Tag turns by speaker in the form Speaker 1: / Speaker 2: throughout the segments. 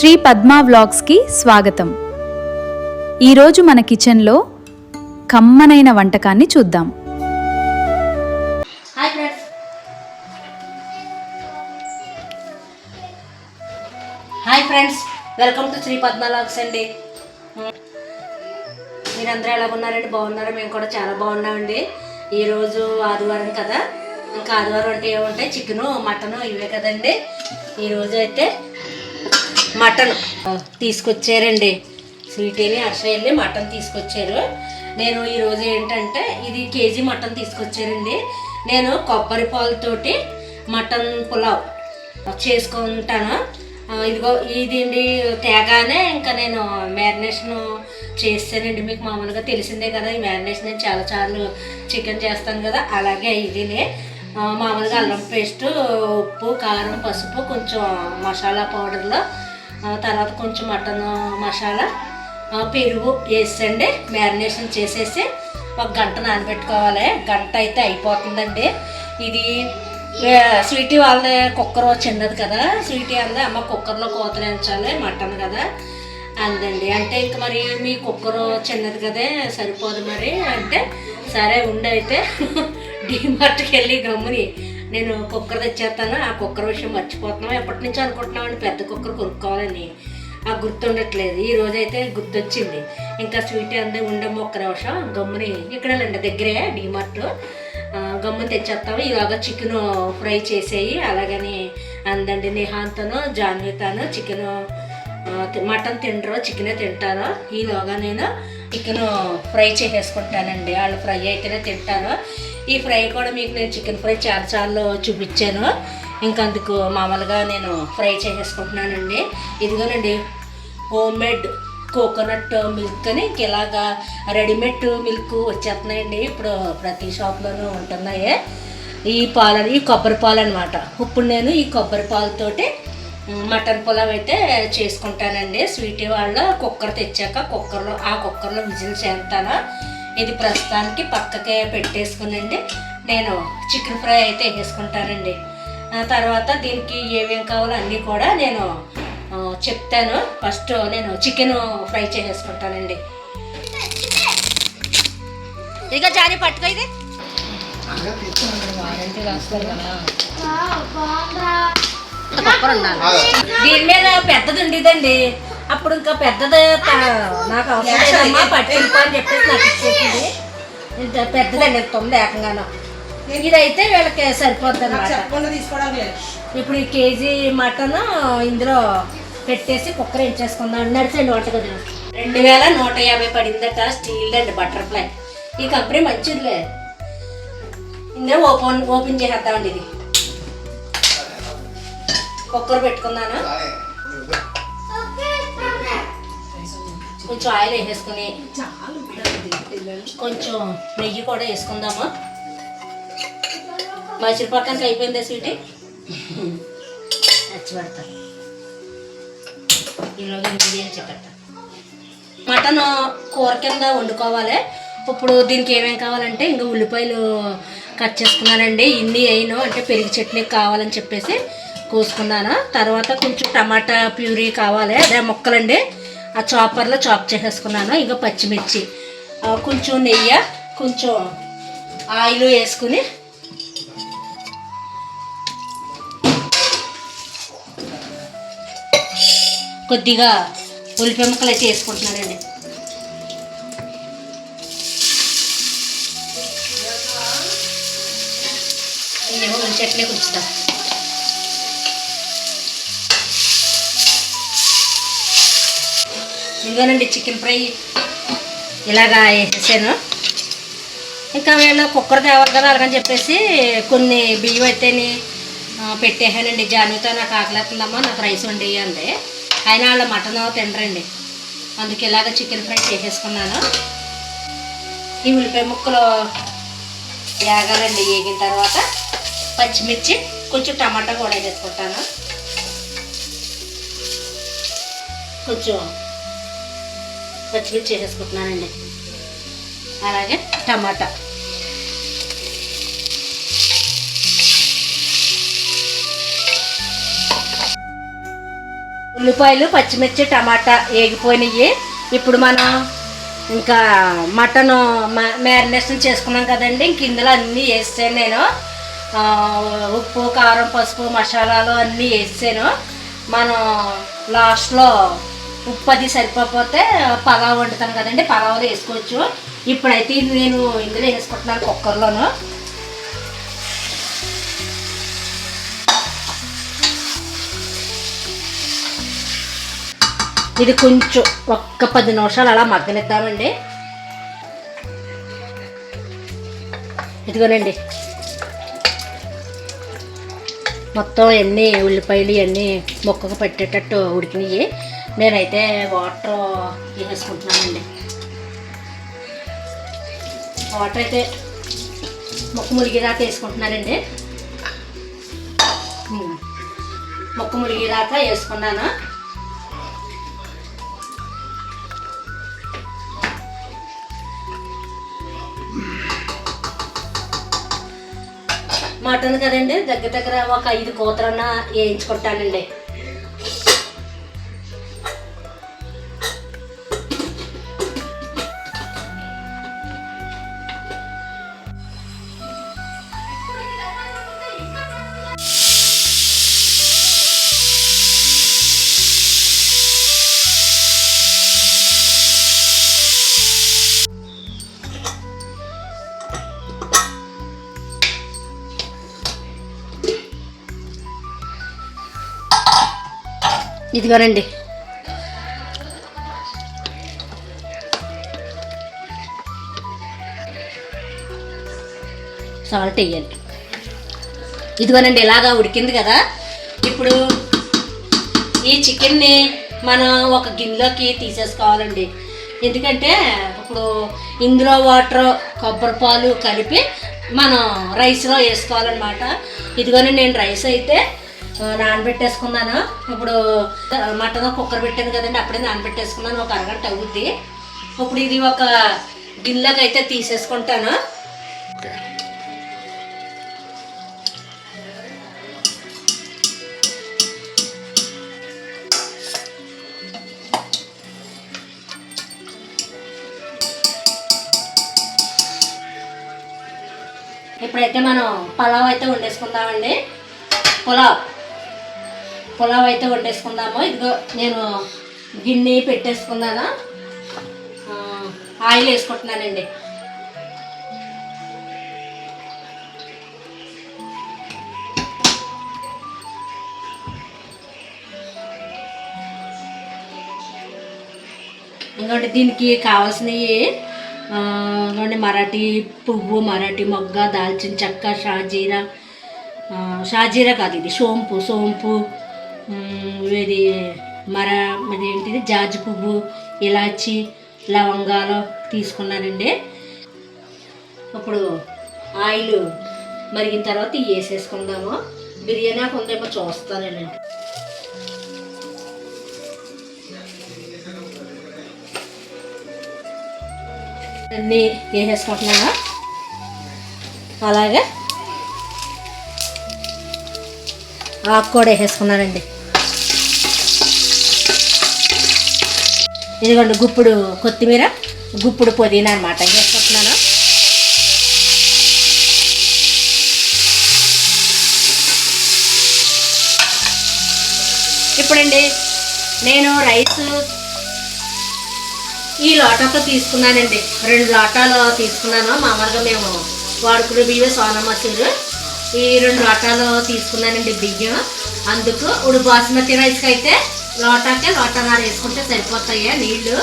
Speaker 1: శ్రీ పద్మా వ్లాగ్స్కి స్వాగతం. ఈరోజు మన కిచెన్లో కమ్మనైన వంటకాన్ని చూద్దాం.
Speaker 2: Hi friends, welcome to Sri Padma vlogs అండి. మీరందరూ ఎలా ఉన్నారండి? బాగున్నారా? మేము కూడా చాలా బాగున్నామండి. ఈరోజు ఆదివారం కదా, ఇంకా ఆదివారం అంటే ఏముంటాయి, చికెను మటను ఇవే కదండి. ఈరోజు అయితే మటన్ తీసుకొచ్చారండి. స్వీటీని హర్ష వెళ్ళి మటన్ తీసుకొచ్చారు. నేను ఈరోజు ఏంటంటే ఇది కేజీ మటన్ తీసుకొచ్చారండి. నేను కొబ్బరి పాలతోటి మటన్ పులావ్ చేసుకుంటాను. ఇదిగో ఇది తేగానే ఇంకా నేను మ్యారినేషన్ చేస్తానండి. మీకు మామూలుగా తెలిసిందే కదా, ఈ మ్యారినేషన్ నేను చాలాసార్లు చికెన్ చేస్తాను కదా, అలాగే ఇదినే మామూలుగా అల్లం పేస్టు, ఉప్పు, కారం, పసుపు, కొంచెం మసాలా పౌడర్లో, తర్వాత కొంచెం మటన్ మసాలా, పెరుగు వేసండి మ్యారినేషన్ చేసేసి ఒక గంట నానబెట్టుకోవాలి. గంట అయితే అయిపోతుందండి. ఇది స్వీటీ వాళ్ళ కుక్కర్ చిన్నది కదా, స్వీటీ వాళ్ళ అమ్మ కుక్కర్లో కోతలేంచాలి మటన్ కదా అందండి. అంటే ఇంక మరి మీ కుక్కరు చిన్నది కదే సరిపోదు మరి అంటే, సరే ఉండి అయితే డీమార్ట్కి వెళ్ళి గమ్ముని నేను కుక్కర్ తెచ్చేస్తాను. ఆ కుక్కర్ విషయం మర్చిపోతున్నాం. ఎప్పటి నుంచో అనుకుంటున్నామండి పెద్ద కుక్కర్ కొనుక్కోవాలని, ఆ గుర్తుండట్లేదు. ఈ రోజైతే గుర్తొచ్చింది. ఇంకా స్వీటీ అందే ఉండము ఒక్క నిమిషం గమ్ముని ఇక్కడేనండి దగ్గరే డీమార్ట్, గమ్ముని తెచ్చేస్తాము. ఇలాగా చికెన్ ఫ్రై చేసేయి అలాగని అందండి. నిహాంతను జాన్వితాను చికెన్ మటన్ తింటారో చికెనే తింటారో, ఈలోగా నేను చికెన్ ఫ్రై చేసేసుకుంటానండి. వాళ్ళు ఫ్రై అయితేనే తింటాను. ఈ ఫ్రై కూడా మీకు నేను చికెన్ ఫ్రై చాలాసార్లు చూపించాను. ఇంకందుకు మామూలుగా నేను ఫ్రై చేసేసుకుంటున్నానండి. ఇదిగోనండి హోమ్ మేడ్ కోకోనట్ మిల్క్ అని ఇలాగా రెడీమేడ్ మిల్క్ వచ్చేస్తున్నాయండి. ఇప్పుడు ప్రతి షాప్లోనూ ఉంటున్నాయి ఈ పాలని, ఈ కొబ్బరి పాలు అనమాట. ఇప్పుడు నేను ఈ కొబ్బరి పాలతోటి మటన్ పులావ్ అయితే చేసుకుంటానండి. స్వీటీ వాళ్ళ కుక్కర్ తెచ్చాక ఆ కుక్కర్లో విజిల్ చేస్తాను. ఇది ప్రస్తుతానికి పక్కకే పెట్టేసుకునండి నేను చికెన్ ఫ్రై అయితే వేసుకుంటానండి. తర్వాత దీనికి ఏమేం కావాలో అన్నీ కూడా నేను చెప్తాను. ఫస్ట్ నేను చికెన్ ఫ్రై చేసేసుకుంటానండి. ఇక జారీ పట్టుకో, ఇది దీని మీద పెద్దది ఉండేదండి. అప్పుడు ఇంకా పెద్దది నాకు అవసరమా పట్టింపు అని చెప్పేసి నాకు ఇచ్చేసింది. పెద్దదండి తొమ్మిది ఏకంగానో. ఇదైతే వీళ్ళకి సరిపోద్ది అన్నమాట. ఇప్పుడు ఈ కేజీ మటన్ ఇందులో పెట్టేసి కుక్కర్ వేయించేసుకుందాం. నడిచండి వంటగది 2150 పడిందట. స్టీల్ అండి, బటర్ఫ్లై. ఈ కంపెనీ మంచిదిలే. ఇందులో ఓపెన్ చేసేద్దామండి. ఇది కుక్కర్ పెట్టుకున్నాను. కొంచెం ఆయిల్ వేసేసుకుని కొంచెం నెయ్యి కూడా వేసుకుందాము. మచిలీపట్నంకి అయిపోయింది స్వీటీ, నచ్చి పెడతాను. ఈలోగా ఇంగ్రీడియంట్స్ చెప్పేస్తా. మటన్ కూర కింద వండుకోవాలి. ఇప్పుడు దీనికి ఏమేమి కావాలంటే ఇంకా ఉల్లిపాయలు కట్ చేసుకున్నానండి. ఇన్ని అయినా అంటే పెరుగు చట్నీ కావాలని చెప్పేసి కోసుకున్నాను. తర్వాత కొంచెం టమాటా ప్యూరీ కావాలి, అదే ముక్కలండి, ఆ చాపర్లో చాప్ చేసేసుకున్నాను. ఇంకా పచ్చిమిర్చి, కొంచెం నెయ్యి, కొంచెం ఆయిల్ వేసుకుని కొద్దిగా ఉల్లిపాయ ముక్కలు అయితే వేసుకుంటున్నానండి. ఇదేమో ఉల్లి చట్నీ ఉంచుతాం. ఇదిగోనండి చికెన్ ఫ్రై ఇలాగా వేసేసాను. ఇంకా వీళ్ళు కుక్కర్ తేవాలి కదా అలాగని చెప్పేసి కొన్ని బియ్యం అయితేని పెట్టేసానండి. జాన్వితో నాకు ఆకలేస్తుందమ్మా, నాకు రైస్ వండేయండి. అయినా వాళ్ళ మటన్ తినరండి, అందుకే ఇలాగ చికెన్ ఫ్రై చేసేసుకున్నాను. ఈ ఉల్లిపాయ ముక్కలు వేగాలండి. వేగిన తర్వాత పచ్చిమిర్చి, కొంచెం టమాటా కూడా వేసుకుంటాను. కొంచెం పచ్చిమిర్చి వేసేసుకుంటున్నానండి, అలాగే టమాటా. ఉల్లిపాయలు పచ్చిమిర్చి టమాటా వేగిపోయినాయి. ఇప్పుడు మనం ఇంకా మటన్ మ్యారినేషన్ చేసుకున్నాం కదండి. ఇంక ఇందులో అన్నీ వేసాను నేను. ఉప్పు కారం పసుపు మసాలాలు అన్నీ వేసాను. మనం లాస్ట్లో ఉప్పు అది సరిపోతే పలావ్ వండుతాం కదండి, పలావ్లో వేసుకోవచ్చు. ఇప్పుడైతే ఇది నేను ఇందులో వేసుకుంటున్నాను కుక్కర్లోను. ఇది కొంచెం ఒక్క 10 నిమిషాలు అలా మగ్గనిద్దామండి. ఇదిగోనండి మొత్తం ఎన్ని ఉల్లిపాయలు ఇవన్నీ మొక్కకు పెట్టేటట్టు ఉడికినాయి. నేనైతే వాటర్ వేసుకుంటున్నానండి. వాటర్ అయితే మొక్క ములిగేదాకా వేసుకుంటున్నానండి. మొక్క ములిగేదాకా వేసుకున్నాను. మటన్ కదండి, దగ్గర దగ్గర ఒక 5 కూతరన్నా వేయించుకుంటానండి. ఇదిగోనండి సాల్ట్ వేయాలి. ఇదిగోనండి ఇలాగా ఉడికింది కదా. ఇప్పుడు ఈ చికెన్ని మనం ఒక గిన్నెలోకి తీసేసుకోవాలండి. ఎందుకంటే ఇప్పుడు ఇందులో వాటర్ కొబ్బరి పాలు కలిపి మనం రైస్లో వేసుకోవాలన్నమాట. ఇదిగోనండి నేను రైస్ అయితే నానబెట్టేసుకున్నాను. ఇప్పుడు మటన్ కుక్కర్ పెట్టాను కదండి, అప్పుడే నానబెట్టేసుకున్నాను. ఒక అరగంట అవుద్ది. ఇప్పుడు ఇది ఒక గిన్నెలోకి అయితే తీసేసుకుంటాను. ఇప్పుడైతే మనం పలావ్ అయితే వండేసుకుందామండి. పులావ్ అయితే వండేసుకుందాము. ఇదిగో నేను గిన్నె పెట్టేసుకున్నాను. ఆయిల్ వేసుకుంటున్నానండి. ఇంకోటి దీనికి కావాల్సినవి మరాఠీ పువ్వు, మరాఠీ మొగ్గ, దాల్చిన చెక్క, షాజీరా కాదు ఇది సోంపు ఇది ఇదేంటిది జాజి పువ్వు, ఇలాచి, లవంగాలు తీసుకున్నానండి. ఇప్పుడు ఆయిల్ మరిగిన తర్వాత ఇవి వేసేసుకుందాము. బిర్యానీ కొందేమో చూస్తానండి. అన్నీ వేసేసుకుంటున్నాను. అలాగే ఆకు కూడా వేసేసుకున్నానండి. ఇదిగోండి గుప్పుడు కొత్తిమీర, గుప్పుడు పుదీనా అనమాట వేసుకుంటున్నాను. ఇప్పుడండి నేను రైస్ ఈ లోటాతో తీసుకున్నానండి. 2 లోటాలు తీసుకున్నాను. మామూలుగా మేము వాడుకునే బియ్యం సోనా మసూరు. ఈ 2 లోటాలు తీసుకున్నానండి బియ్యం. అందుకు ఇప్పుడు బాస్మతి రైస్కి అయితే లోటాన్నర వేసుకుంటే సరిపోతాయి నీళ్ళు.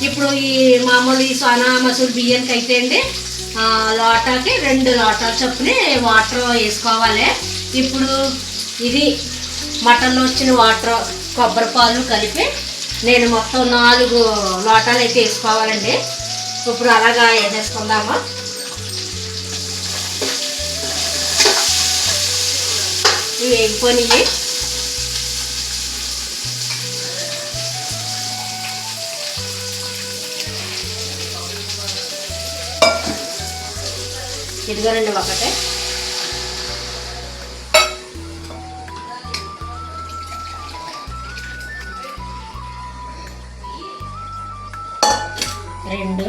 Speaker 2: ఇప్పుడు ఈ మామూలు ఈ సోనా మసూరు బియ్యానికి అయితే అండి లోటాకి 2 లోటాల చొప్పున వాటర్ వేసుకోవాలి. ఇప్పుడు ఇది మటన్లో వచ్చిన వాటర్ కొబ్బరి పాలు కలిపి నేను మొత్తం 4 లోటాలు అయితే వేసుకోవాలండి. ఇప్పుడు అలాగా వేసేసుకుందాము. ఇవి వేగిపోయినాయి. ఇదిగోనండి ఒకటే. 2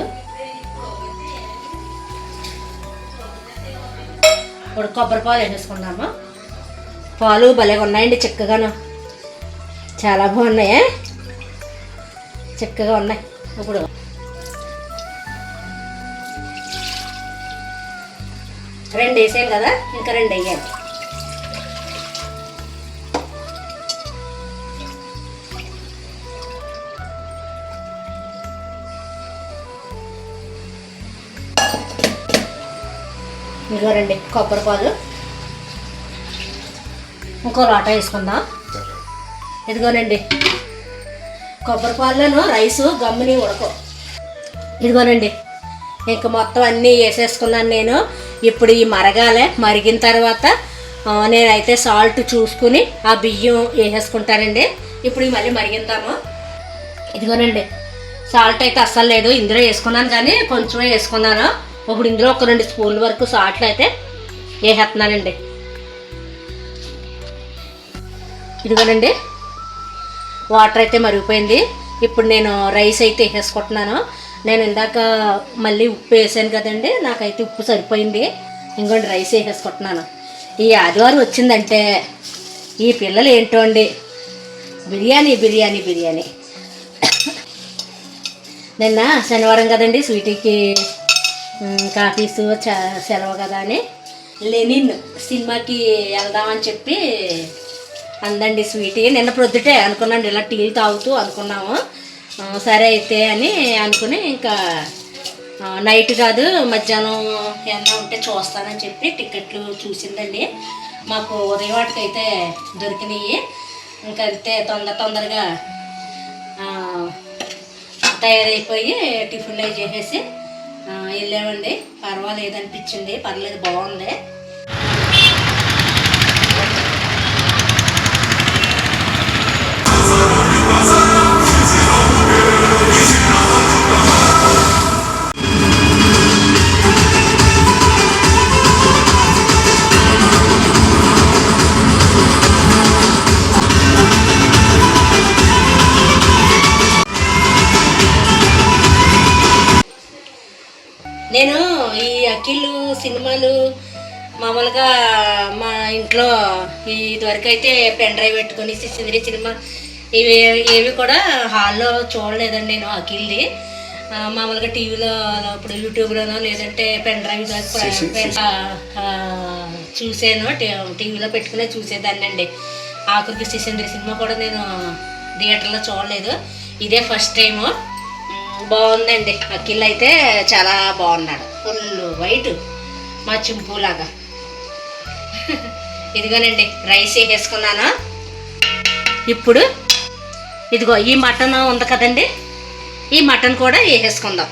Speaker 2: ఇప్పుడు కొబ్బరి పాలు వేసేసుకున్నాము. పాలు భలేగా ఉన్నాయండి, చిక్కగాను చాలా బాగున్నాయి, చిక్కగా ఉన్నాయి. ఇప్పుడు 2 వేసాం కదా, ఇంకా 2 వేయాలి. ఇదిగో 2 కొబ్బరి పాలు, ఇంకో లోట వేసుకుందాం. ఇదిగోనండి కొబ్బరి పాలలో రైసు గమ్ముని ఉడకం. ఇదిగోనండి ఇంక మొత్తం అన్నీ వేసేసుకున్నాను నేను. ఇప్పుడు ఈ మరిగిన తర్వాత నేనైతే సాల్ట్ చూసుకుని ఆ బియ్యం వేసేసుకుంటానండి. ఇప్పుడు మళ్ళీ మరిగిద్దాము. ఇదిగోనండి సాల్ట్ అయితే అస్సలు లేదు, ఇందులో వేసుకున్నాను కానీ కొంచెమే వేసుకున్నాను. ఇప్పుడు ఇందులో ఒక 2 స్పూన్ల వరకు సాల్ట్ అయితే వేసేస్తున్నానండి. ఇదిగోనండి వాటర్ అయితే మరిగిపోయింది. ఇప్పుడు నేను రైస్ అయితే వేసేసుకుంటున్నాను. నేను ఇందాక మళ్ళీ ఉప్పు వేసాను కదండి, నాకైతే ఉప్పు సరిపోయింది. ఇంకోటి రైస్ వేసేసుకుంటున్నాను. ఈ ఆదివారం వచ్చిందంటే ఈ పిల్లలు ఏంటో అండి, బిర్యానీ బిర్యానీ బిర్యానీ. నిన్న శనివారం కదండి, స్వీటీకి కాఫీసు సెలవు కదా అని లెనిన్ సినిమాకి వెళ్దామని చెప్పి అందండి స్వీటీ. నిన్న ప్రొద్దుటే అనుకున్నాండి, ఇలా టీ తాగుతూ అనుకున్నాము. సరే అయితే అని అనుకుని ఇంకా నైట్ కాదు మధ్యాహ్నం ఏమన్నా ఉంటే చూస్తానని చెప్పి టికెట్లు చూసిందండి. మాకు ఉదయం వాటికి అయితే దొరికినాయి. ఇంకా అయితే తొందరగా తయారైపోయి టిఫిన్లు అవి చేసేసి వెళ్ళామండి. పర్వాలేదు అనిపించింది, పర్లేదు బాగుంది. నేను ఈ అఖిల్ సినిమాలు మామూలుగా మా ఇంట్లో ఇదివరకు అయితే పెన్ డ్రైవ్ పెట్టుకొని సిందరి సినిమా ఏవి కూడా హాల్లో చూడలేదండి నేను అఖిల్ది. మామూలుగా టీవీలో ఇప్పుడు యూట్యూబ్లోనో లేదంటే పెన్ డ్రైవ్ చూసాను, టీవీలో పెట్టుకునే చూసేదాన్ని అండి. ఆఖరికి సిందరి సినిమా కూడా నేను థియేటర్లో చూడలేదు, ఇదే ఫస్ట్ టైము. బాగుందండి, అఖిల్ అయితే చాలా బాగున్నాడు, ఫుల్ వైట్ మా చింపులాగా. ఇదిగోనండి రైస్ వేసేసుకున్నాను. ఇప్పుడు ఇదిగో ఈ మటన్ ఉంది కదండి, ఈ మటన్ కూడా వేసేసుకుందాం.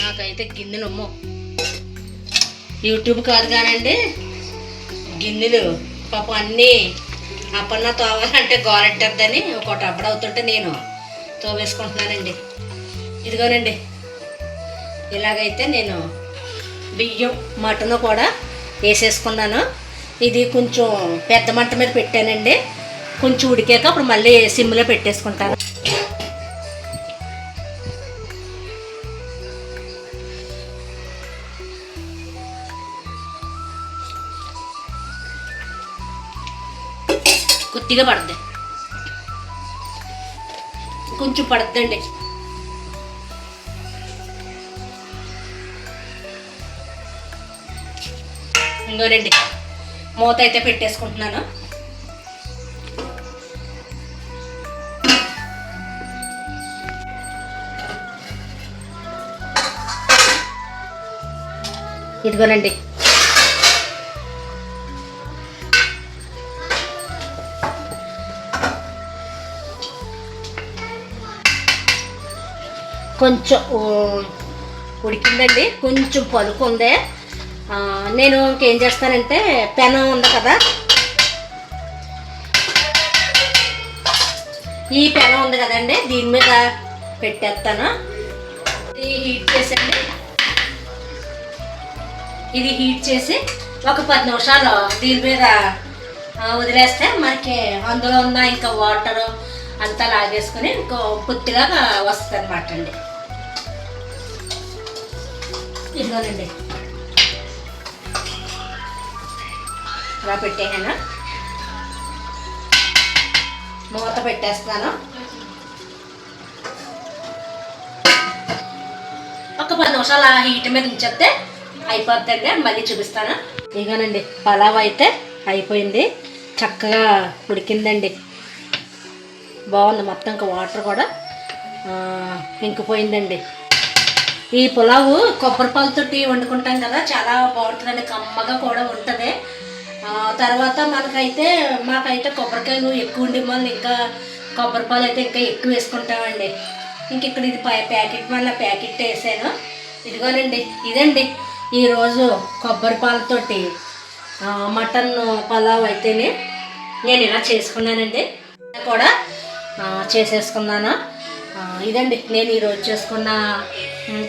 Speaker 2: నాకైతే గిన్నెలు యూట్యూబ్ కాదు కానండి, గిన్నెలు పాపం అన్నీ అప్పన్న తోవాలంటే గోరెట్టద్దని ఒకటి అప్పుడవుతుంటే నేను తోవేసుకుంటున్నానండి. ఇదిగోనండి ఇలాగైతే నేను బియ్యం మటన్ కూడా వేసేసుకున్నాను. ఇది కొంచెం పెద్ద మంట మీద పెట్టానండి, కొంచెం ఉడికాక అప్పుడు మళ్ళీ సిమ్లో పెట్టేసుకుంటాను. కొద్దిగా పడుద్ది, కొంచెం పడుద్దండి. ఇంకోనండి మూత అయితే పెట్టేసుకుంటున్నాను. ఇదిగోనండి కొంచెం ఉడికిందండి, కొంచెం పలుకు ఉంది. నేను ఇంకేం చేస్తానంటే పెనం ఉంది కదా, ఈ పెనం ఉంది కదండి దీని మీద పెట్టేస్తాను. ఇది హీట్ చేసండి, ఇది హీట్ చేసి ఒక 10 నిమిషాలు దీని మీద వదిలేస్తే మనకి అందులో ఉన్న ఇంకా వాటరు అంతా లాగేసుకుని ఇంకో పొత్తిగా వస్తుంది అనమాట అండి. ఇదిగోనండి ఇలా పెట్టేనా మూత పెట్టేస్తున్నాను. ఒక 10 నిమిషాలు ఆ హీట్ మీద ఉంచేస్తే అయిపోద్దండి. మళ్ళీ చూపిస్తాను. ఇదిగోనండి పలావ్ అయితే అయిపోయింది, చక్కగా ఉడికిందండి, బాగుంది. మొత్తం ఇంకా వాటర్ కూడా ఇంకిపోయిందండి. ఈ పులావు కొబ్బరి పాలతోటి వండుకుంటాం కదా, చాలా బాగుంటుందండి, కమ్మగా కూడా ఉంటుంది. తర్వాత మాకైతే కొబ్బరికాయలు ఎక్కువ ఉండే వల్ల ఇంకా కొబ్బరి పాలు అయితే ఇంకా ఎక్కువ వేసుకుంటామండి. ఇంక ఇక్కడ ఇది ప్యాకెట్ వల్ల ప్యాకెట్ వేసాను. ఇదిగోనండి ఇదండి ఈరోజు కొబ్బరి పాలతోటి మటన్ పలావ్ అయితేనే నేను ఇలా చేసుకున్నానండి, కూడా చేసేసుకున్నాను. ఇదండి నేను ఈరోజు చేసుకున్న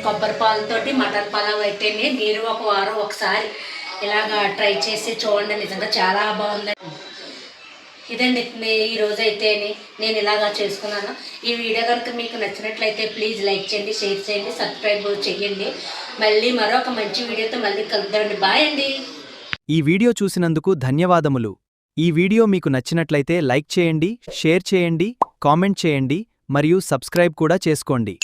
Speaker 2: కొబ్బరి పాలతోటి మటన్ పలావ్ అయితేనే. మీరు ఒక వారం ఒకసారి ఇలాగా ట్రై చేసి చూడండి, నిజంగా చాలా బాగుందండి. ఇదండి ఈరోజు అయితే నేను ఇలాగా చేసుకున్నాను. ఈ వీడియో కనుక మీకు నచ్చినట్లయితే ప్లీజ్ లైక్ చేయండి, షేర్ చేయండి, సబ్స్క్రైబ్ చేయండి. మళ్ళీ మరొక మంచి వీడియోతో మళ్ళీ కలుద్దామండి. బాయ్ అండి.
Speaker 3: ఈ వీడియో చూసినందుకు ధన్యవాదములు. ఈ వీడియో మీకు నచ్చినట్లయితే లైక్ చేయండి, షేర్ చేయండి, కామెంట్ చేయండి మరియు సబ్స్క్రైబ్ కూడా చేసుకోండి.